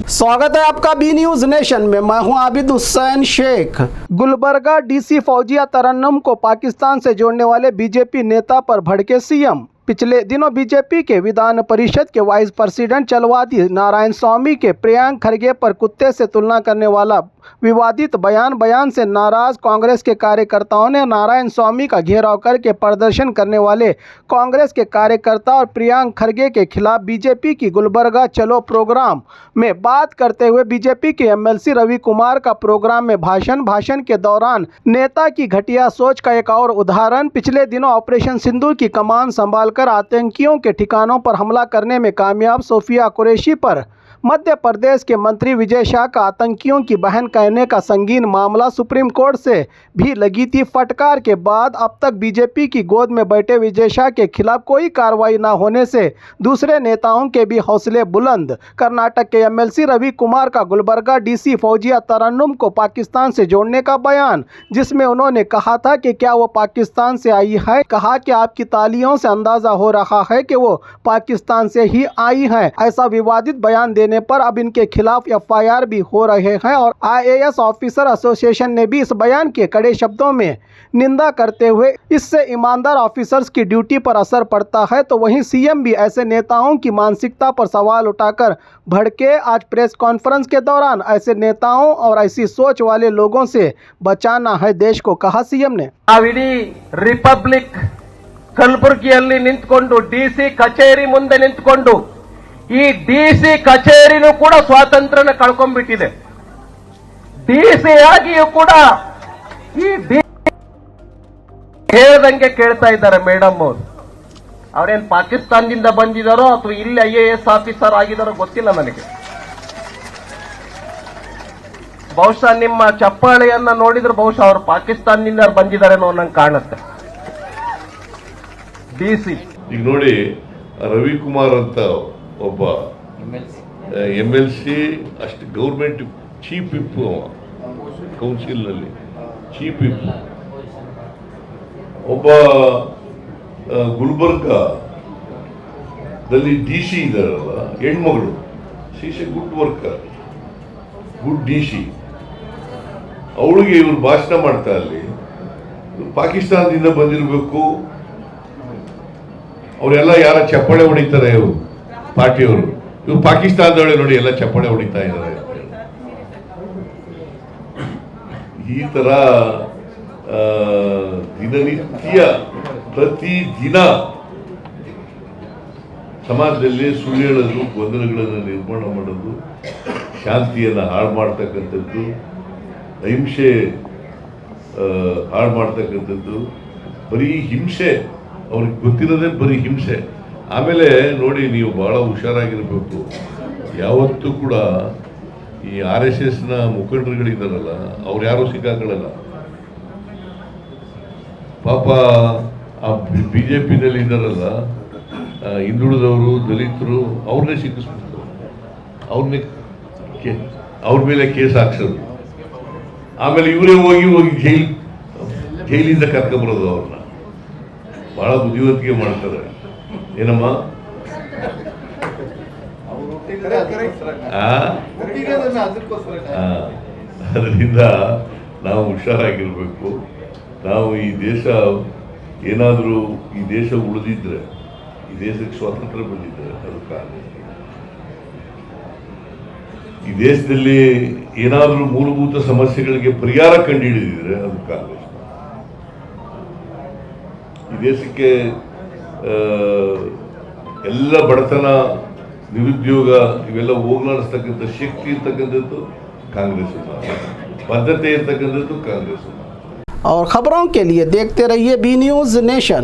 स्वागत है आपका बी न्यूज नेशन में। मैं हूं आबिद हुसैन शेख। गुलबर्गा डीसी फौजिया तरन्नुम को पाकिस्तान से जोड़ने वाले बीजेपी नेता पर भड़के सीएम। पिछले दिनों बीजेपी के विधान परिषद के वाइस प्रेसिडेंट चलवादी नारायण स्वामी के प्रियंक खरगे पर कुत्ते से तुलना करने वाला विवादित बयान से नाराज कांग्रेस के कार्यकर्ताओं ने नारायण स्वामी का घेराव करके प्रदर्शन करने वाले कांग्रेस के कार्यकर्ता और प्रियंक खरगे के खिलाफ बीजेपी की गुलबर्गा चलो प्रोग्राम में बात करते हुए बीजेपी के एमएलसी रवि कुमार का प्रोग्राम में भाषण के दौरान नेता की घटिया सोच का एक और उदाहरण। पिछले दिनों ऑपरेशन सिंदूर की कमान संभालकर आतंकियों के ठिकानों पर हमला करने में कामयाब सोफिया कुरैशी पर मध्य प्रदेश के मंत्री विजय शाह का आतंकियों की बहन कहने का संगीन मामला सुप्रीम कोर्ट से भी लगी थी फटकार के बाद अब तक बीजेपी की गोद में बैठे विजय शाह के खिलाफ कोई कार्रवाई न होने से दूसरे नेताओं के भी हौसले बुलंद। कर्नाटक के एमएलसी रवि कुमार का गुलबर्गा डीसी फौजिया तरन्नुम को पाकिस्तान से जोड़ने का बयान, जिसमें उन्होंने कहा था कि क्या वो पाकिस्तान से आई है। कहा कि आपकी तालियों से अंदाजा हो रहा है कि वो पाकिस्तान से ही आई है। ऐसा विवादित बयान देने पर अब इनके खिलाफ एफआईआर भी हो रहे हैं और आईएएस ऑफिसर एसोसिएशन ने भी इस बयान के कड़े शब्दों में निंदा करते हुए इससे ईमानदार ऑफिसर्स की ड्यूटी पर असर पड़ता है। तो वहीं सीएम भी ऐसे नेताओं की मानसिकता पर सवाल उठाकर भड़के। आज प्रेस कॉन्फ्रेंस के दौरान ऐसे नेताओं और ऐसी सोच वाले लोगों से बचाना है देश को, कहा सीएम ने। रिपब्लिक ಕಲಬುರಗಿಯಲ್ಲಿ ನಿಂತುಕೊಂಡು ಡಿಸಿ ಕಚೇರಿ ಮುಂದೆ ನಿಂತುಕೊಂಡು ಈ ಡಿಸಿ ಕಚೇರಿನೂ ಕೂಡ ಸ್ವಾತಂತ್ರ್ಯನ ಕಳ್ಕೊಂಡ್ಬಿಟ್ಟಿದೆ। ಡಿಸಿ ಆಗಿಯೂ ಕೂಡ ಈ ಹೇಳ್ದಂಗೆ ಕೇಳ್ತಾ ಇದ್ದಾರೆ ಮೇಡಮ್ ಅವರು। ಅವರೇನ್ ಪಾಕಿಸ್ತಾನದಿಂದ ಬಂದಿದ್ದಾರೋ ಅಥವಾ ಇಲ್ಲಿ ಐಎಎಸ್ ಆಫೀಸರ್ ಆಗಿದ್ದಾರೋ ಗೊತ್ತಿಲ್ಲ ನನಗೆ। ಬಹುಶಃ ನಿಮ್ಮ ಚಪ್ಪಾಳೆಯನ್ನ ನೋಡಿದ್ರೆ ಬಹುಶಃ ಅವರು ಪಾಕಿಸ್ತಾನದಿಂದ ಬಂದಿದ್ದಾರೆ ಅನ್ನೋ ನಂಗೆ ಕಾಣುತ್ತೆ। ಡಿಸಿ ಈಗ ನೋಡಿ, ರವಿ ಕುಮಾರ್ ಅಂತ ಒಬ್ಬ ಎಂಎಲ್ಸಿ, ಅಷ್ಟು ಗೌರ್ಮೆಂಟ್ ಚೀಫ್ ವಿಪ್, ಕೌನ್ಸಿಲ್ ನಲ್ಲಿ ಚೀಫ್ ವಿಪ್, ಒಬ್ಬ ಗುಲ್ಬರ್ಗಾದಲ್ಲಿ ಡಿಸಿ ಇದಾರಲ್ಲ ಹೆಣ್ಮಗಳು, she's A good worker, good DC, ಅವಳಿಗೆ ಇವರು ಭಾಷಣ ಮಾಡ್ತಾ ಅಲ್ಲಿ ಪಾಕಿಸ್ತಾನದಿಂದ ಬಂದಿರಬೇಕು, ಅವರೆಲ್ಲ ಯಾರ ಚಪ್ಪಾಳೆ ಹೊಡಿತಾರೆ, ಇವರು ಪಾರ್ಟಿಯವರು, ಇವರು ಪಾಕಿಸ್ತಾನದವಳೆ ನೋಡಿ ಎಲ್ಲ ಚಪ್ಪಾಳೆ ಹೊಡಿತಾ ಇದ್ದಾರೆ। ಈ ತರ ದಿನನಿತ್ಯ ಪ್ರತಿದಿನ ಸಮಾಜದಲ್ಲಿ ಸುಳ್ಳು ಹೇಳೋದು, ಗೊಂದಲಗಳನ್ನು ನಿರ್ಮಾಣ ಮಾಡೋದು, ಶಾಂತಿಯನ್ನು ಹಾಳು ಮಾಡ್ತಕ್ಕಂಥದ್ದು, ಅಹಿಂಸೆ ಹಾಳು ಮಾಡ್ತಕ್ಕಂಥದ್ದು, ಬರೀ ಹಿಂಸೆ, ಅವ್ರಿಗೆ ಗೊತ್ತಿರೋದೇ ಬರೀ ಹಿಂಸೆ। ಆಮೇಲೆ ನೋಡಿ, ನೀವು ಬಹಳ ಹುಷಾರಾಗಿರ್ಬೇಕು, ಯಾವತ್ತೂ ಕೂಡ ಈ RSS ನ ಮುಖಂಡರುಗಳಿದ್ದಾರಲ್ಲ ಅವ್ರು ಯಾರು ಸಿಕ್ಕಾಕೊಳ್ಳಲ್ಲ ಪಾಪ। ಆ ಬಿಜೆಪಿನಲ್ಲಿ ಇದ್ದಾರಲ್ಲ ಹಿಂದುಳಿದವರು, ದಲಿತರು, ಅವ್ರನ್ನೇ ಸಿಕ್ಕಿಸ್ಬಿಡ್ತಾರೆ, ಅವ್ರ ಮೇಲೆ ಕೇಸ್ ಹಾಕ್ಸೋದು, ಆಮೇಲೆ ಇವರೇ ಹೋಗಿ ಜೈಲಿಂದ ಕರ್ಕೊಂಬರೋದು ಅವ್ರನ್ನ। ಬಹಳ ಬುದ್ಧಿವಂತಿಕೆ ಮಾಡ್ತಾರೆ ಏನಮ್ಮ। ಅದರಿಂದ ನಾವು ಹುಷಾರಾಗಿರ್ಬೇಕು। ನಾವು ಈ ದೇಶ ಏನಾದರೂ ಈ ದೇಶ ಉಳಿದಿದ್ರೆ, ಈ ದೇಶಕ್ಕೆ ಸ್ವಾತಂತ್ರ್ಯ ಬಂದಿದ್ರೆ ಅದು ಕಾರಣ, ಈ ದೇಶದಲ್ಲಿ ಏನಾದರೂ ಮೂಲಭೂತ ಸಮಸ್ಯೆಗಳಿಗೆ ಪರಿಹಾರ ಕಂಡುಹಿಡಿದಿದ್ರೆ ಅದು ಕಾರಣ। ಈ ದೇಶಕ್ಕೆ ಎಲ್ಲ ಬಡತನ, ನಿರುದ್ಯೋಗ ಇವೆಲ್ಲ ಹೋಗ್ಲಾಡಿಸ್ತಕ್ಕಂಥ ಶಕ್ತಿ ಇರ್ತಕ್ಕಂಥದ್ದು ಕಾಂಗ್ರೆಸ್, ಬದ್ಧತೆ ಇರ್ತಕ್ಕಂಥದ್ದು ಕಾಂಗ್ರೆಸ್। और खबरों के लिए देखते रहिए बी न्यूज नेशन।